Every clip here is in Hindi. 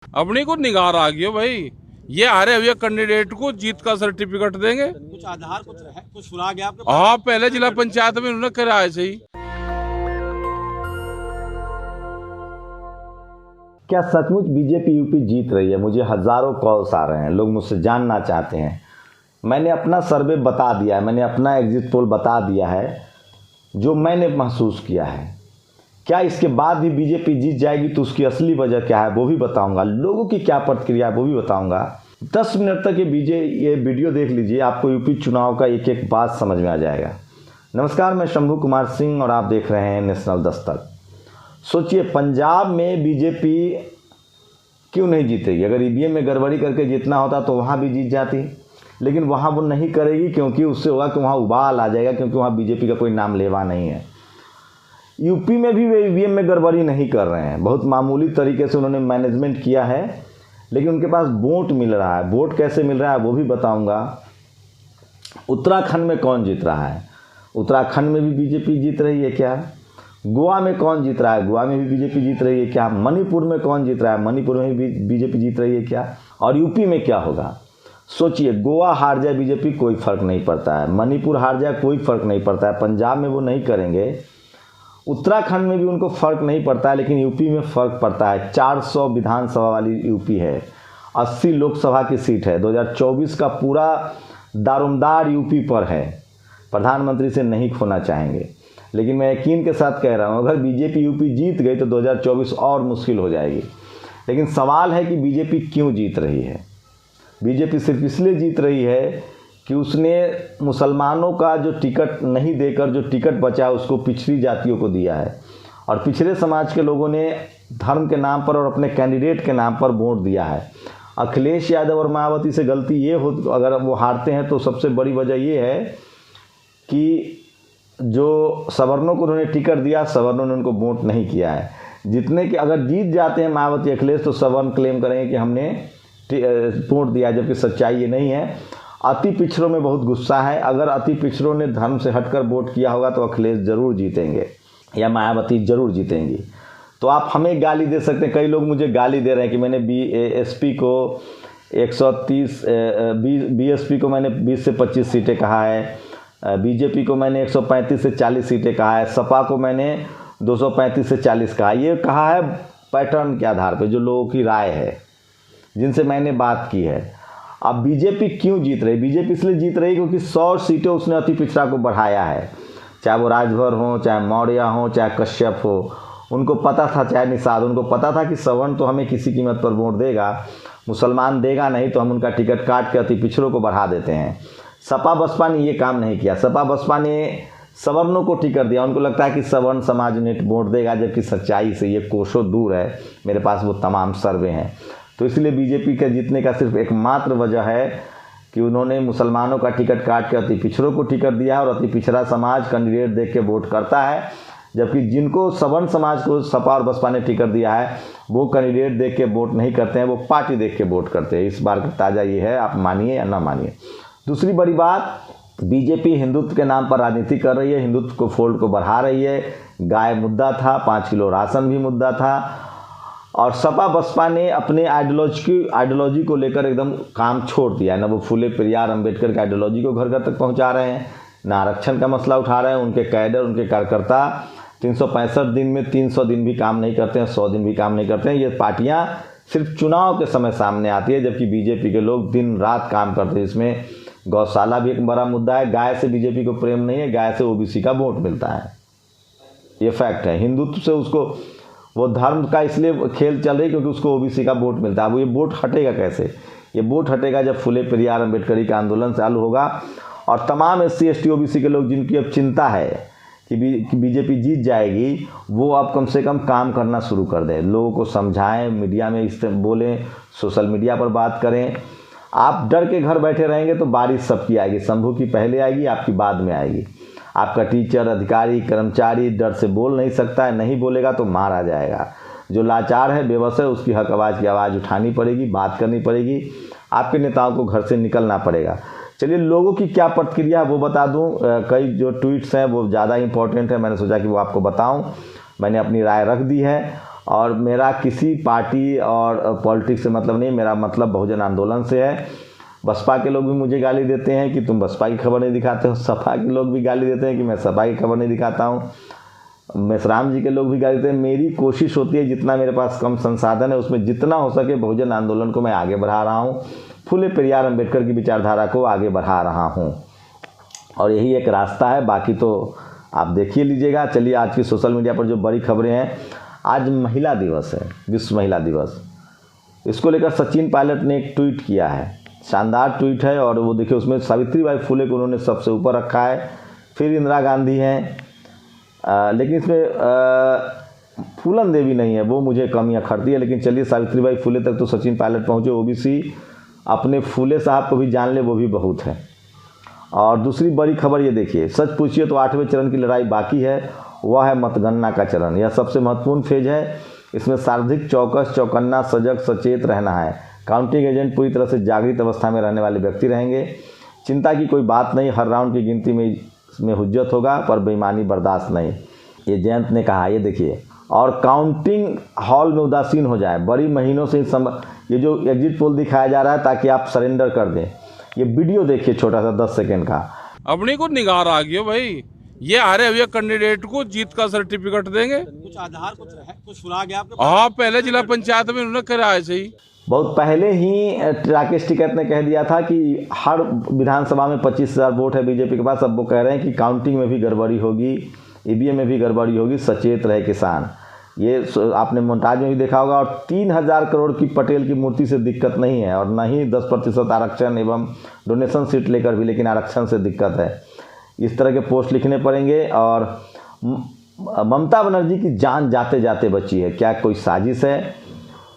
अपनी को निगार आ गई हो भाई, ये हारे हुए कैंडिडेट को जीत का सर्टिफिकेट देंगे। कुछ आधार कुछ सुना गया आपके? हाँ, पहले जिला पंचायत में उन्होंने कराया सही। क्या सचमुच बीजेपी यूपी जीत रही है? मुझे हज़ारों कॉल्स आ रहे हैं, लोग मुझसे जानना चाहते हैं। मैंने अपना सर्वे बता दिया है, मैंने अपना एग्जिट पोल बता दिया है जो मैंने महसूस किया है। क्या इसके बाद भी बीजेपी जीत जाएगी तो उसकी असली वजह क्या है वो भी बताऊंगा, लोगों की क्या प्रतिक्रिया है वो भी बताऊंगा। 10 मिनट तक ये वीडियो देख लीजिए, आपको यूपी चुनाव का एक एक बात समझ में आ जाएगा। नमस्कार, मैं शंभू कुमार सिंह और आप देख रहे हैं नेशनल दस्तक। सोचिए, पंजाब में बीजेपी क्यों नहीं जीतेगी? अगर ईवीएम में गड़बड़ी करके जीतना होता तो वहाँ भी जीत जाती, लेकिन वहाँ वो नहीं करेगी क्योंकि उससे होगा कि वहाँ उबाल आ जाएगा, क्योंकि वहाँ बीजेपी का कोई नाम लेवा नहीं है। यूपी में भी वे ईवीएम में गड़बड़ी नहीं कर रहे हैं, बहुत मामूली तरीके से उन्होंने मैनेजमेंट किया है, लेकिन उनके पास वोट मिल रहा है। वोट कैसे मिल रहा है वो भी बताऊंगा। उत्तराखंड में कौन जीत रहा है? उत्तराखंड में भी बीजेपी जीत रही है क्या? गोवा में कौन जीत रहा है? गोवा में भी बीजेपी जीत रही है क्या? मणिपुर में कौन जीत रहा है? मणिपुर में भी बीजेपी जीत रही है क्या? और यूपी में क्या होगा? सोचिए, गोवा हार जाए बीजेपी कोई फ़र्क नहीं पड़ता है, मणिपुर हार जाए कोई फ़र्क नहीं पड़ता है, पंजाब में वो नहीं करेंगे, उत्तराखंड में भी उनको फ़र्क नहीं पड़ता है, लेकिन यूपी में फ़र्क पड़ता है। 400 विधानसभा वाली यूपी है, 80 लोकसभा की सीट है। 2024 का पूरा दारोमदार यूपी पर है। प्रधानमंत्री से नहीं खोना चाहेंगे, लेकिन मैं यकीन के साथ कह रहा हूँ, अगर बीजेपी यूपी जीत गई तो 2024 और मुश्किल हो जाएगी। लेकिन सवाल है कि बीजेपी क्यों जीत रही है? बीजेपी सिर्फ इसलिए जीत रही है कि उसने मुसलमानों का जो टिकट नहीं देकर जो टिकट बचा उसको पिछड़ी जातियों को दिया है, और पिछड़े समाज के लोगों ने धर्म के नाम पर और अपने कैंडिडेट के नाम पर वोट दिया है। अखिलेश यादव और मायावती से गलती ये हो, अगर वो हारते हैं तो सबसे बड़ी वजह ये है कि जो सवर्णों को उन्होंने टिकट दिया, सवर्णों ने उनको वोट नहीं किया है। जितने कि अगर जीत जाते हैं मायावती अखिलेश तो सवर्ण क्लेम करेंगे कि हमने वोट दिया, जबकि सच्चाई ये नहीं है। अति पिछड़ों में बहुत गुस्सा है। अगर अति पिछड़ों ने धर्म से हटकर वोट किया होगा तो अखिलेश जरूर जीतेंगे या मायावती जरूर जीतेंगी। तो आप हमें गाली दे सकते हैं, कई लोग मुझे गाली दे रहे हैं कि मैंने बीएसपी को 130, बीएसपी को मैंने 20 से 25 सीटें कहा है, बीजेपी को मैंने 135 से 40 सीटें कहा है, सपा को मैंने 235 से 40 कहा। ये कहा है पैटर्न के आधार पर, जो लोगों की राय है, जिनसे मैंने बात की है। अब बीजेपी क्यों जीत रही? बीजेपी इसलिए जीत रही क्योंकि 100 सीटें उसने अति पिछड़ा को बढ़ाया है, चाहे वो राजभर हो, चाहे मौर्य हो, चाहे कश्यप हो। उनको पता था, चाहे निषाद, उनको पता था कि सवर्ण तो हमें किसी कीमत पर वोट देगा, मुसलमान देगा नहीं, तो हम उनका टिकट काट के अति पिछड़ों को बढ़ा देते हैं। सपा बसपा ने ये काम नहीं किया। सपा बसपा ने सवर्णों को टिकट दिया। उनको लगता है कि सवर्ण समाज उन्हें वोट देगा, जबकि सच्चाई से ये कोसों दूर है। मेरे पास वो तमाम सर्वे हैं। तो इसलिए बीजेपी के जीतने का सिर्फ एकमात्र वजह है कि उन्होंने मुसलमानों का टिकट काट के अति पिछड़ों को टिकट दिया है, और अति पिछड़ा समाज कैंडिडेट देख के वोट करता है, जबकि जिनको सवर्ण समाज को सपा और बसपा ने टिकट दिया है वो कैंडिडेट देख के वोट नहीं करते हैं, वो पार्टी देख के वोट करते हैं। इस बार का ताज़ा ये है, आप मानिए या ना मानिए। दूसरी बड़ी बात, बीजेपी हिंदुत्व के नाम पर राजनीति कर रही है, हिंदुत्व को फोल्ड को बढ़ा रही है। गाय मुद्दा था, 5 किलो राशन भी मुद्दा था, और सपा बसपा ने अपने आइडियोलॉजी को लेकर एकदम काम छोड़ दिया है। न वो फूले पेरियार अम्बेडकर की आइडियोलॉजी को घर घर तक पहुंचा रहे हैं, न आरक्षण का मसला उठा रहे हैं। उनके कैडर, उनके कार्यकर्ता 365 दिन में 300 दिन भी काम नहीं करते हैं, 100 दिन भी काम नहीं करते हैं। ये पार्टियां सिर्फ चुनाव के समय सामने आती है, जबकि बीजेपी के लोग दिन रात काम करते हैं। इसमें गौशाला भी एक बड़ा मुद्दा है। गाय से बीजेपी को प्रेम नहीं है, गाय से ओबीसी का वोट मिलता है, ये फैक्ट है। हिंदुत्व से उसको, वो धर्म का इसलिए खेल चल रही क्योंकि उसको ओबीसी का वोट मिलता है। अब ये वोट हटेगा कैसे? ये वोट हटेगा जब फूले पेरियार अम्बेडकरी का आंदोलन चालू होगा, और तमाम SC ST OBC के लोग जिनकी अब चिंता है कि बीजेपी जीत जाएगी, वो अब कम से कम काम करना शुरू कर दें, लोगों को समझाएं, मीडिया में इस बोलें, सोशल मीडिया पर बात करें। आप डर के घर बैठे रहेंगे तो बारिश सबकी आएगी, शंभू की पहले आएगी, आपकी बाद में आएगी। आपका टीचर, अधिकारी, कर्मचारी डर से बोल नहीं सकता है, नहीं बोलेगा तो मार आ जाएगा। जो लाचार है, बेबस है, उसकी हक आवाज़ की आवाज़ उठानी पड़ेगी, बात करनी पड़ेगी। आपके नेताओं को घर से निकलना पड़ेगा। चलिए, लोगों की क्या प्रतिक्रिया वो बता दूं। कई जो ट्वीट्स हैं वो ज़्यादा इंपॉर्टेंट है, मैंने सोचा कि वो आपको बताऊं। मैंने अपनी राय रख दी है, और मेरा किसी पार्टी और पॉलिटिक्स से मतलब नहीं, मेरा मतलब बहुजन आंदोलन से है। बसपा के लोग भी मुझे गाली देते हैं कि तुम बसपा की खबर नहीं दिखाते हो, सपा के लोग भी गाली देते हैं कि मैं सपा की खबर नहीं दिखाता हूँ, मेसराम जी के लोग भी गाली देते हैं। मेरी कोशिश होती है जितना मेरे पास कम संसाधन है उसमें जितना हो सके बहुजन आंदोलन को मैं आगे बढ़ा रहा हूँ, फुले पेरियार अम्बेडकर की विचारधारा को आगे बढ़ा रहा हूँ और यही एक रास्ता है। बाकी तो आप देखिए लीजिएगा। चलिए आज की सोशल मीडिया पर जो बड़ी खबरें हैं, आज महिला दिवस है, विश्व महिला दिवस। इसको लेकर सचिन पायलट ने एक ट्वीट किया है, शानदार ट्वीट है और वो देखिए उसमें सावित्रीबाई फुले को उन्होंने सबसे ऊपर रखा है, फिर इंदिरा गांधी हैं, लेकिन इसमें फूलन देवी नहीं है, वो मुझे कमियां खटती है। लेकिन चलिए सावित्रीबाई फुले तक तो सचिन पायलट पहुँचे, ओबीसी अपने फुले साहब को भी जान ले, वो भी बहुत है। और दूसरी बड़ी खबर ये देखिए, सच पूछिए तो 8वें चरण की लड़ाई बाकी है, वह है मतगणना का चरण। यह सबसे महत्वपूर्ण फेज है। इसमें सर्वाधिक चौकस चौकन्ना सजग सचेत रहना है। काउंटिंग एजेंट पूरी तरह से जागृत अवस्था में रहने वाले व्यक्ति रहेंगे। चिंता की कोई बात नहीं, हर राउंड की गिनती में हुज्जत होगा पर बेईमानी बर्दाश्त नहीं, ये जयंत ने कहा। ये देखिए, और काउंटिंग हॉल में उदासीन हो जाए। बड़ी महीनों से ये जो एग्जिट पोल दिखाया जा रहा है ताकि आप सरेंडर कर दें, ये वीडियो देखिए छोटा सा 10 सेकंड का। अपनी को निगार आ गई भाई, ये आ रहे हुए कैंडिडेट को जीत का सर्टिफिकेट देंगे। कुछ आधार कुछ सुराग है आपके पास? हाँ, पहले जिला पंचायत में उन्होंने करा है सही। बहुत पहले ही राकेश टिकैत ने कह दिया था कि हर विधानसभा में 25,000 वोट है बीजेपी के पास। अब वो कह रहे हैं कि काउंटिंग में भी गड़बड़ी होगी, ईवीएम में भी गड़बड़ी होगी, सचेत रहे किसान। ये आपने मोन्टाज में भी देखा होगा। और 3,000 करोड़ की पटेल की मूर्ति से दिक्कत नहीं है, और न ही 10% आरक्षण एवं डोनेशन सीट लेकर भी, लेकिन आरक्षण से दिक्कत है। इस तरह के पोस्ट लिखने पड़ेंगे। और ममता बनर्जी की जान जाते जाते बची है, क्या कोई साजिश है?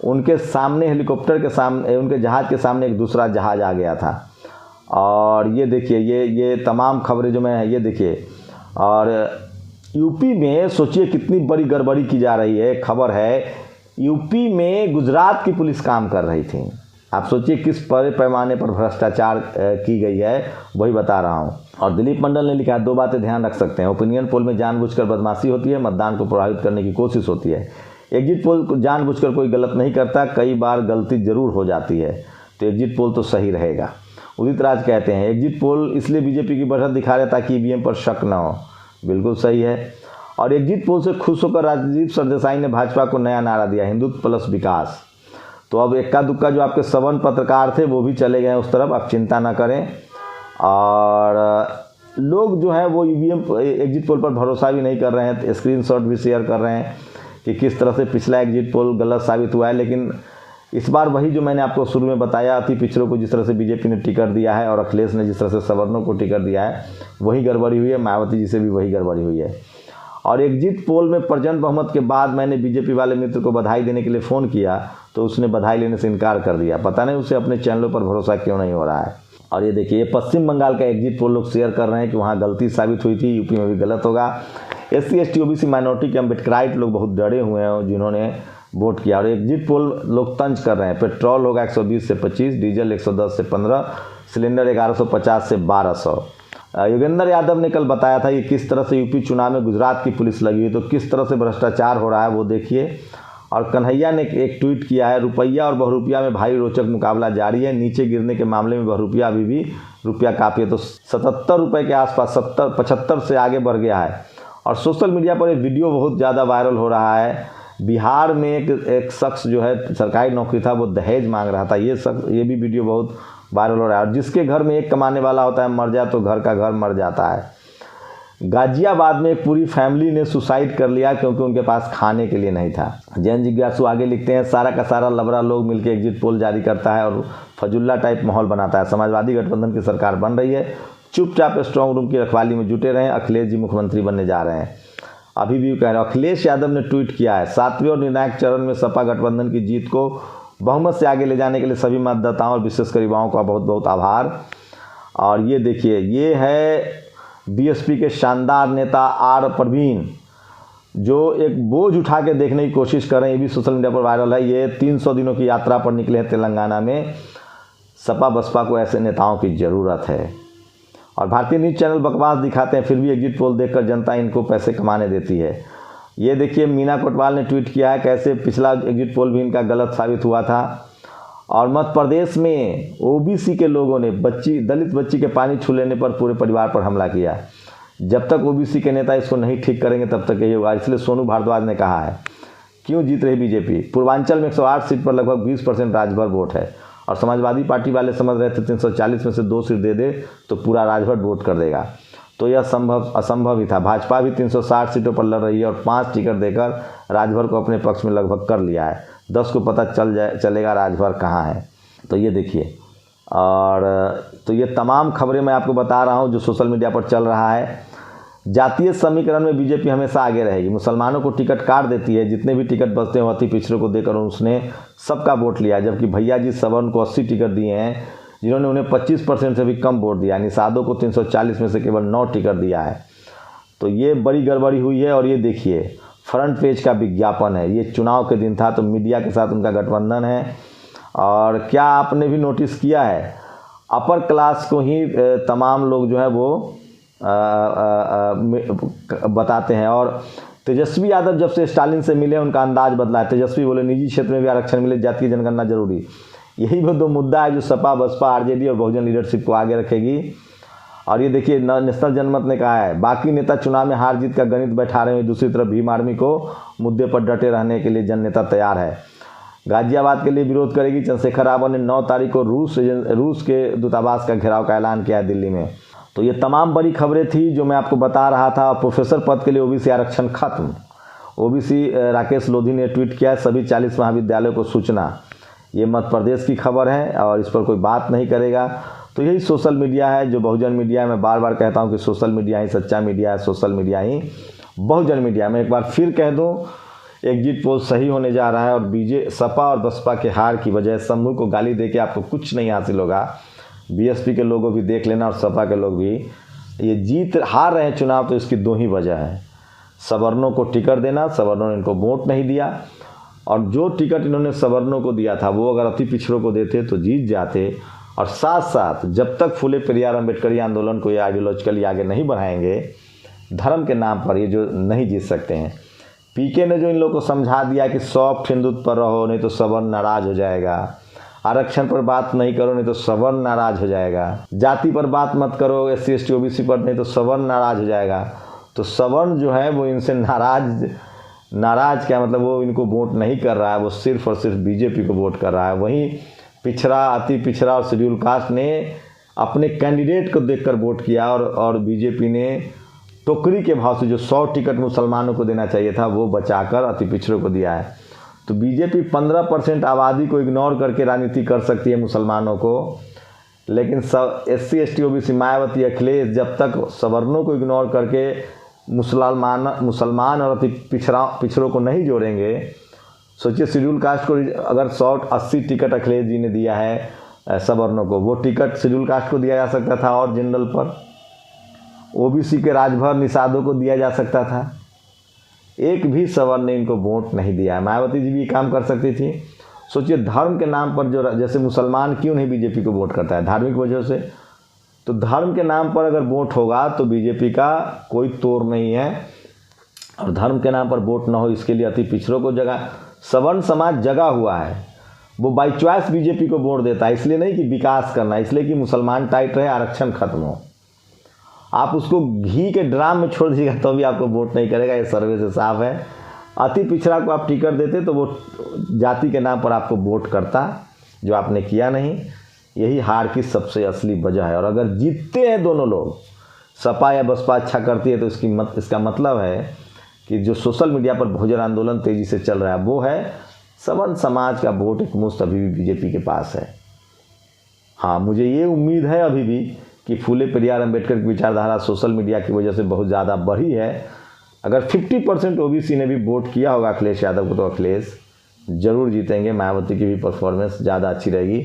उनके सामने हेलीकॉप्टर के सामने, उनके जहाज़ के सामने एक दूसरा जहाज़ आ गया था। और ये देखिए, ये तमाम खबरें जो मैं ये देखिए। और यूपी में सोचिए कितनी बड़ी गड़बड़ी की जा रही है। खबर है यूपी में गुजरात की पुलिस काम कर रही थी। आप सोचिए किस बड़े पैमाने पर भ्रष्टाचार की गई है, वही बता रहा हूँ। और दिलीप मंडल ने लिखा है, 2 बातें ध्यान रख सकते हैं। ओपिनियन पोल में जानबूझकर बदमाशी होती है, मतदान को प्रभावित करने की कोशिश होती है। एग्जिट पोल को जानबूझकर कोई गलत नहीं करता, कई बार गलती जरूर हो जाती है, तो एग्जिट पोल तो सही रहेगा। उदित राज कहते हैं एग्जिट पोल इसलिए बीजेपी की बढ़त दिखा रहे ताकि ईवीएम पर शक न हो। बिल्कुल सही है। और एग्जिट पोल से खुश होकर राजीव सरदेसाई ने भाजपा को नया नारा दिया, हिंदुत्व प्लस विकास। तो अब इक्का दुक्का जो आपके सवन पत्रकार थे वो भी चले गए उस तरफ, आप चिंता ना करें। और लोग जो हैं वो ईवीएम एग्जिट पोल पर भरोसा भी नहीं कर रहे हैं, स्क्रीनशॉट भी शेयर कर रहे हैं कि किस तरह से पिछला एग्जिट पोल गलत साबित हुआ है। लेकिन इस बार वही जो मैंने आपको शुरू में बताया, अति पिछड़ों को जिस तरह से बीजेपी ने टिकट दिया है और अखिलेश ने जिस तरह से सवर्णों को टिकट दिया है, वही गड़बड़ी हुई है। मायावती जी से भी वही गड़बड़ी हुई है। और एग्जिट पोल में प्रचंड बहुमत के बाद मैंने बीजेपी वाले मित्र को बधाई देने के लिए फ़ोन किया तो उसने बधाई लेने से इनकार कर दिया। पता नहीं उसे अपने चैनलों पर भरोसा क्यों नहीं हो रहा है। और ये देखिए, ये पश्चिम बंगाल का एग्जिट पोल लोग शेयर कर रहे हैं कि वहाँ गलती साबित हुई थी, यूपी में भी गलत होगा। SC ST OBC माइनॉरिटी के अम्बेडकराइट लोग बहुत डरे हुए हैं जिन्होंने वोट किया। और एग्जिट पोल लोग तंज कर रहे हैं, पेट्रोल होगा 120 से 25, डीजल 110 से 15, सिलेंडर 1150 से 1200। योगेंद्र यादव ने कल बताया था कि किस तरह से यूपी चुनाव में गुजरात की पुलिस लगी हुई, तो किस तरह से भ्रष्टाचार हो रहा है वो देखिए। और कन्हैया ने एक ट्वीट किया है, रुपया और बहुरुपया में भारी रोचक मुकाबला जारी है, नीचे गिरने के मामले में बहुरुपया अभी भी रुपया काफ़ी है। तो 77 रुपये के आसपास 75 से आगे बढ़ गया है। और सोशल मीडिया पर एक वीडियो बहुत ज़्यादा वायरल हो रहा है। बिहार में एक शख्स जो है सरकारी नौकरी था, वो दहेज मांग रहा था। ये भी वीडियो बहुत वायरल हो रहा है। और जिसके घर में एक कमाने वाला होता है, मर जाए तो घर का घर मर जाता है। गाजियाबाद में एक पूरी फैमिली ने सुसाइड कर लिया क्योंकि उनके पास खाने के लिए नहीं था। जैन जिज्ञासु आगे लिखते हैं, सारा का सारा लबरा लोग मिलकर एग्जिट पोल जारी करता है और फजुल्ला टाइप माहौल बनाता है। समाजवादी गठबंधन की सरकार बन रही है, चुपचाप स्ट्रांग रूम की रखवाली में जुटे रहें। अखिलेश जी मुख्यमंत्री बनने जा रहे हैं, अभी भी कह रहे हैं। अखिलेश यादव ने ट्वीट किया है, 7वें और निर्णायक चरण में सपा गठबंधन की जीत को बहुमत से आगे ले जाने के लिए सभी मतदाताओं और विशेषकर युवाओं का बहुत बहुत आभार। और ये देखिए, ये है बीएसपी के शानदार नेता आर प्रवीण, जो एक बोझ उठा के देखने की कोशिश कर रहे हैं। ये भी सोशल मीडिया पर वायरल है। ये 300 दिनों की यात्रा पर निकले हैं तेलंगाना में। सपा बसपा को ऐसे नेताओं की ज़रूरत है। और भारतीय न्यूज़ चैनल बकवास दिखाते हैं, फिर भी एग्जिट पोल देखकर जनता इनको पैसे कमाने देती है। ये देखिए मीना कोटवाल ने ट्वीट किया है कैसे पिछला एग्जिट पोल भी इनका गलत साबित हुआ था। और मध्य प्रदेश में ओबीसी के लोगों ने दलित बच्ची के पानी छू लेने पर पूरे परिवार पर हमला किया। जब तक ओबीसी के नेता इसको नहीं ठीक करेंगे तब तक यही होगा। इसलिए सोनू भारद्वाज ने कहा है क्यों जीत रही बीजेपी। पूर्वांचल में 108 सीट पर लगभग 20% राजभर वोट है और समाजवादी पार्टी वाले समझ रहे थे 340 में से 2 सीट दे दे तो पूरा राजभर वोट कर देगा। तो यह असंभव ही था। भाजपा भी 360 सीटों पर लड़ रही है और 5 टिकट देकर राजभर को अपने पक्ष में लगभग कर लिया है। 10 को पता चलेगा राजभर कहाँ है। तो ये देखिए, और तो ये तमाम खबरें मैं आपको बता रहा हूँ जो सोशल मीडिया पर चल रहा है। जातीय समीकरण में बीजेपी हमेशा आगे रहेगी। मुसलमानों को टिकट काट देती है, जितने भी टिकट बचते हैं अति पिछड़ों को देकर उसने सबका वोट लिया। जबकि भैया जी सवर्ण को 80 टिकट दिए हैं जिन्होंने उन्हें 25% से भी कम वोट दिया। निषादों को 340 में से केवल 9 टिकट दिया है। तो ये बड़ी गड़बड़ी हुई है। और ये देखिए फ्रंट पेज का विज्ञापन है। ये चुनाव के दिन था तो मीडिया के साथ उनका गठबंधन है। और क्या आपने भी नोटिस किया है अपर क्लास को ही तमाम लोग जो है वो बताते हैं। और तेजस्वी यादव जब से स्टालिन से मिले उनका अंदाज बदला है। तेजस्वी बोले निजी क्षेत्र में भी आरक्षण मिले, जातीय जनगणना जरूरी। यही वो 2 मुद्दा है जो सपा बसपा आरजेडी और बहुजन लीडरशिप को आगे रखेगी। और ये देखिए नेशनल जनमत ने कहा है बाकी नेता चुनाव में हार जीत का गणित बैठा रहे हैं, दूसरी तरफ भीम आर्मी को मुद्दे पर डटे रहने के लिए जन नेता तैयार है। गाजियाबाद के लिए विरोध करेगी। चंद्रशेखर रावत ने 9 तारीख को रूस के दूतावास का घेराव का ऐलान किया है दिल्ली में। तो ये तमाम बड़ी खबरें थी जो मैं आपको बता रहा था। प्रोफेसर पद के लिए ओबीसी आरक्षण खत्म। ओबीसी राकेश लोधी ने ट्वीट किया सभी 40 महाविद्यालयों को सूचना। ये मध्य प्रदेश की खबर है और इस पर कोई बात नहीं करेगा। तो यही सोशल मीडिया है जो बहुजन मीडिया है। मैं बार बार कहता हूँ कि सोशल मीडिया ही सच्चा मीडिया है, सोशल मीडिया ही बहुजन मीडिया। मैं एक बार फिर कह दूँ एग्जिट पोल सही होने जा रहा है और सपा और बसपा के हार की वजह शंभू को गाली दे के आपको कुछ नहीं हासिल होगा। बीएसपी के लोगों भी देख लेना और सपा के लोग भी। ये हार रहे हैं चुनाव तो इसकी 2 ही वजह है। सवर्णों को टिकट देना, सवर्णों ने इनको वोट नहीं दिया। और जो टिकट इन्होंने सवर्णों को दिया था वो अगर अति पिछड़ों को देते तो जीत जाते। और साथ साथ जब तक फूले पेरियार अम्बेडकरी आंदोलन को ये आइडियोलॉजिकली आगे नहीं बढ़ाएंगे धर्म के नाम पर ये जो नहीं जीत सकते हैं। पीके ने जो इन लोगों को समझा दिया कि सॉफ्ट हिंदुत्व पर रहो नहीं तो सवर्ण नाराज हो जाएगा, आरक्षण पर बात नहीं करो नहीं तो सवर्ण नाराज हो जाएगा, जाति पर बात मत करो SC ST OBC पर नहीं तो सवर्ण नाराज हो जाएगा। तो सवर्ण जो है वो इनसे नाराज क्या मतलब वो इनको वोट नहीं कर रहा है, वो सिर्फ और सिर्फ बीजेपी को वोट कर रहा है। वहीं पिछड़ा, अति पिछड़ा और शेड्यूल कास्ट ने अपने कैंडिडेट को देखकर वोट किया और बीजेपी ने टोकरी के भाव से जो 100 टिकट मुसलमानों को देना चाहिए था वो बचाकर अति पिछड़ों को दिया है। तो बीजेपी 15% आबादी को इग्नोर करके राजनीति कर सकती है मुसलमानों को, लेकिन SC ST OBC Mayawati Akhilesh जब तक सवर्णों को इग्नोर करके मुसलमान और अति पिछड़ों को नहीं जोड़ेंगे। सोचिए शेड्यूल कास्ट को अगर 180 टिकट अखिलेश जी ने दिया है सवर्णों को, वो टिकट शेड्यूल कास्ट को दिया जा सकता था और जनरल पर OBC के राजभर निषादों को दिया जा सकता था। एक भी सवर्ण ने इनको वोट नहीं दिया। मायावती जी भी काम कर सकती थी। सोचिए धर्म के नाम पर जो जैसे मुसलमान क्यों नहीं बीजेपी को वोट करता है, धार्मिक वजह से। तो धर्म के नाम पर अगर वोट होगा तो बीजेपी का कोई तोड़ नहीं है। और धर्म के नाम पर वोट ना हो इसके लिए अति पिछड़ों को जगह सवर्ण समाज जगा हुआ है, वो बाई चॉइस बीजेपी को वोट देता है। इसलिए नहीं कि विकास करना, इसलिए कि मुसलमान टाइट रहे, आरक्षण खत्म हो। आप उसको घी के ड्राम में छोड़ दीजिएगा तो भी आपको वोट नहीं करेगा, ये सर्वे से साफ है। अति पिछड़ा को आप टिकट देते तो वो जाति के नाम पर आपको वोट करता, जो आपने किया नहीं। यही हार की सबसे असली वजह है। और अगर जीतते हैं दोनों लोग, सपा या बसपा अच्छा करती है तो इसका मतलब है कि जो सोशल मीडिया पर बहुजन आंदोलन तेज़ी से चल रहा है वो है सवर्ण समाज का वोट एक मुश्त अभी भी बीजेपी के पास है। हाँ, मुझे ये उम्मीद है अभी भी कि फूले पेरियार अम्बेडकर की विचारधारा सोशल मीडिया की वजह से बहुत ज़्यादा बढ़ी है। अगर 50% OBC ने भी वोट किया होगा अखिलेश यादव को तो अखिलेश ज़रूर जीतेंगे। मायावती की भी परफॉर्मेंस ज़्यादा अच्छी रहेगी।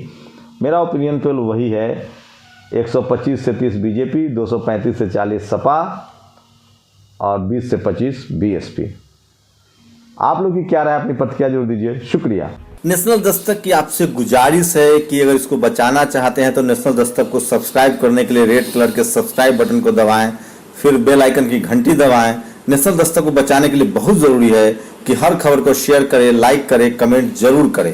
मेरा ओपिनियन तो वही है, 125 से 30 बीजेपी, 235 से 40 सपा और 20 से 25 BSP। आप लोग की क्या राय, अपनी प्रतिक्रिया जरूर दीजिए। शुक्रिया। नेशनल दस्तक की आपसे गुजारिश है कि अगर इसको बचाना चाहते हैं तो नेशनल दस्तक को सब्सक्राइब करने के लिए रेड कलर के सब्सक्राइब बटन को दबाएं, फिर बेल आइकन की घंटी दबाएं, नेशनल दस्तक को बचाने के लिए बहुत जरूरी है कि हर खबर को शेयर करें, लाइक करें, कमेंट जरूर करें।